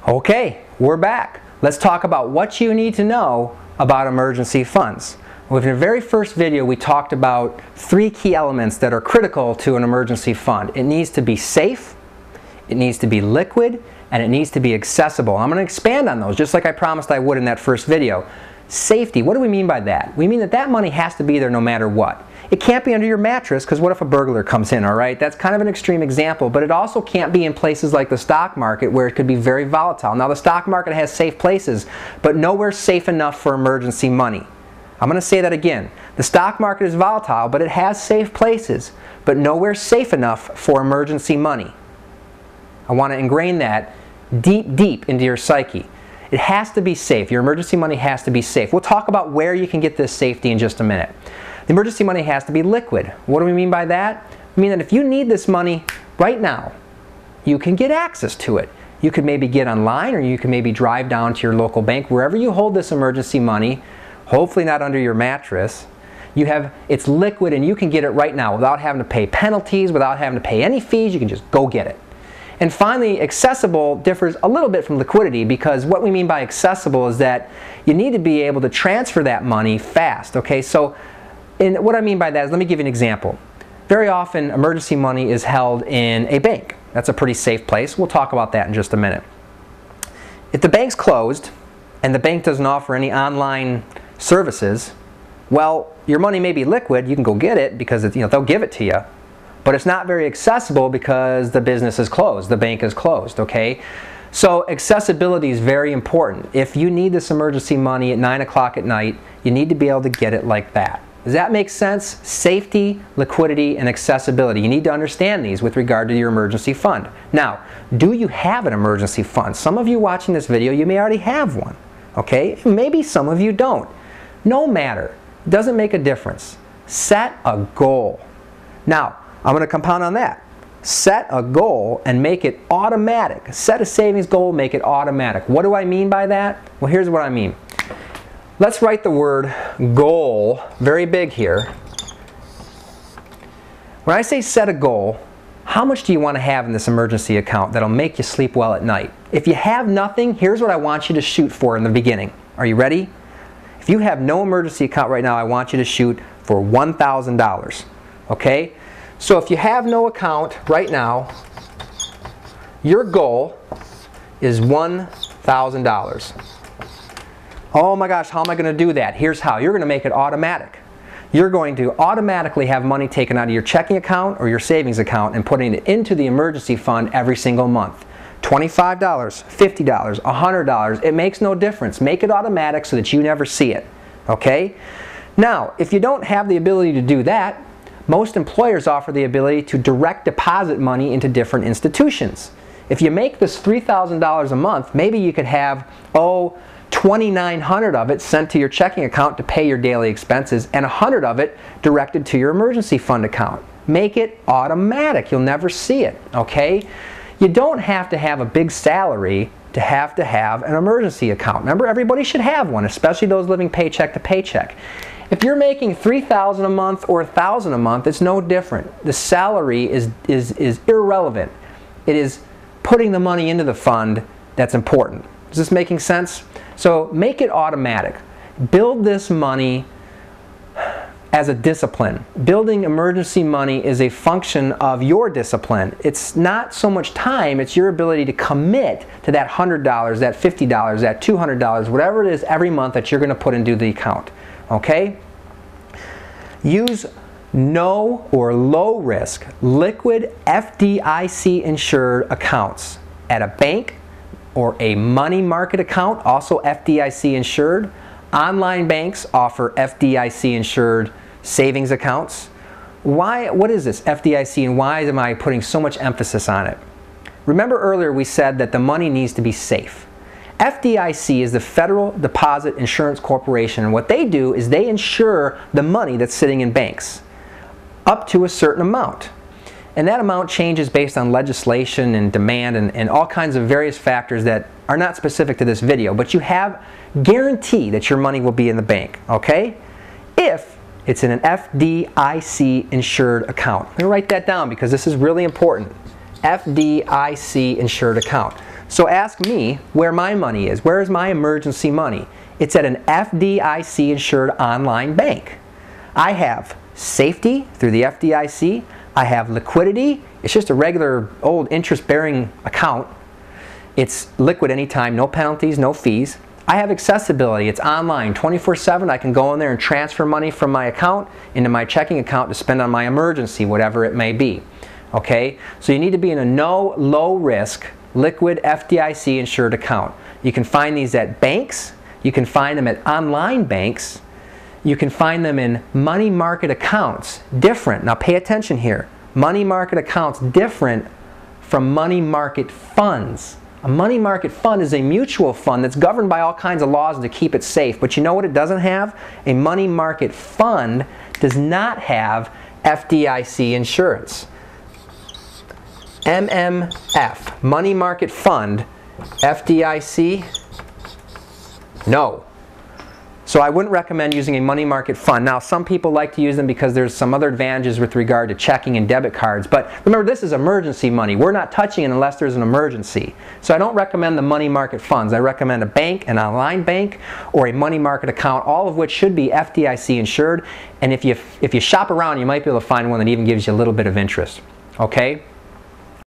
Okay, we're back. Let's talk about what you need to know about emergency funds. In the very first video, we talked about 3 key elements that are critical to an emergency fund. It needs to be safe, it needs to be liquid, and it needs to be accessible. I'm going to expand on those just like I promised I would in that first video. Safety, what do we mean by that? We mean that that money has to be there no matter what. It can't be under your mattress because what if a burglar comes in, all right? That's kind of an extreme example, but it also can't be in places like the stock market where it could be very volatile. Now the stock market has safe places, but nowhere safe enough for emergency money. I'm going to say that again. The stock market is volatile, but it has safe places, but nowhere safe enough for emergency money. I want to ingrain that deep into your psyche. It has to be safe. Your emergency money has to be safe. We'll talk about where you can get this safety in just a minute. The emergency money has to be liquid. What do we mean by that? We mean that if you need this money right now, you can get access to it. You could maybe get online, or you can maybe drive down to your local bank, wherever you hold this emergency money, hopefully not under your mattress. It's liquid and you can get it right now without having to pay penalties, without having to pay any fees. You can just go get it. And finally, accessible differs a little bit from liquidity, because what we mean by accessible is that you need to be able to transfer that money fast. Okay, so what I mean by that is, let me give you an example. Very often emergency money is held in a bank. That's a pretty safe place. We'll talk about that in just a minute. If the bank's closed and the bank doesn't offer any online services, well, your money may be liquid. You can go get it because they'll give it to you. But it's not very accessible because the business is closed, the bank is closed, okay? So accessibility is very important. If you need this emergency money at 9 o'clock at night, you need to be able to get it like that. Does that make sense? Safety, liquidity, and accessibility. You need to understand these with regard to your emergency fund. Now, do you have an emergency fund? Some of you watching this video, you may already have one, okay? Maybe some of you don't. No matter. It doesn't make a difference. Set a goal. Now, I'm going to compound on that. Set a goal and make it automatic. Set a savings goal, make it automatic. What do I mean by that? Well, here's what I mean. Let's write the word goal very big here. When I say set a goal, how much do you want to have in this emergency account that'll make you sleep well at night? If you have nothing, here's what I want you to shoot for in the beginning. Are you ready? If you have no emergency account right now, I want you to shoot for $1,000. Okay? So if you have no account right now, your goal is $1,000. Oh my gosh, how am I going to do that? Here's how. You're going to make it automatic. You're going to automatically have money taken out of your checking account or your savings account and putting it into the emergency fund every single month. $25, $50, $100, it makes no difference. Make it automatic so that you never see it. Okay? Now, if you don't have the ability to do that, most employers offer the ability to direct deposit money into different institutions. If you make this $3,000 a month, maybe you could have, $2,900 of it sent to your checking account to pay your daily expenses, and $100 of it directed to your emergency fund account. Make it automatic. You'll never see it, okay? You don't have to have a big salary to have an emergency account. Remember, everybody should have one, especially those living paycheck to paycheck. If you're making $3,000 a month or $1,000 a month, it's no different. The salary is irrelevant. It is putting the money into the fund that's important. Is this making sense? So make it automatic. Build this money as a discipline. Building emergency money is a function of your discipline. It's not so much time, it's your ability to commit to that $100, that $50, that $200, whatever it is every month that you're going to put into the account. Okay? Use no or low risk liquid FDIC insured accounts at a bank or a money market account, also FDIC insured. Online banks offer FDIC insured savings accounts. What is this FDIC, and why am I putting so much emphasis on it? Remember earlier we said that the money needs to be safe. FDIC is the Federal Deposit Insurance Corporation, and what they do is they insure the money that's sitting in banks up to a certain amount. And that amount changes based on legislation and demand and all kinds of various factors that are not specific to this video, but you have guarantee that your money will be in the bank, okay? If it's in an FDIC insured account. I'm going to write that down because this is really important. FDIC insured account. So ask me where my money is. Where is my emergency money? It's at an FDIC insured online bank. I have safety through the FDIC. I have liquidity. It's just a regular old interest-bearing account. It's liquid anytime, no penalties, no fees. I have accessibility. It's online, 24/7. I can go in there and transfer money from my account into my checking account to spend on my emergency, whatever it may be. Okay? So you need to be in a no, low-risk, liquid FDIC insured account. You can find these at banks. You can find them at online banks. You can find them in money market accounts. Different. Now pay attention here. Money market accounts different from money market funds. A money market fund is a mutual fund that's governed by all kinds of laws to keep it safe. But you know what it doesn't have? A money market fund does not have FDIC insurance. MMF, money market fund, FDIC, no. So I wouldn't recommend using a money market fund. Now some people like to use them because there's some other advantages with regard to checking and debit cards. But remember, this is emergency money. We're not touching it unless there's an emergency. So I don't recommend the money market funds. I recommend a bank, an online bank, or a money market account, all of which should be FDIC insured. And if you shop around, you might be able to find one that even gives you a little bit of interest. Okay?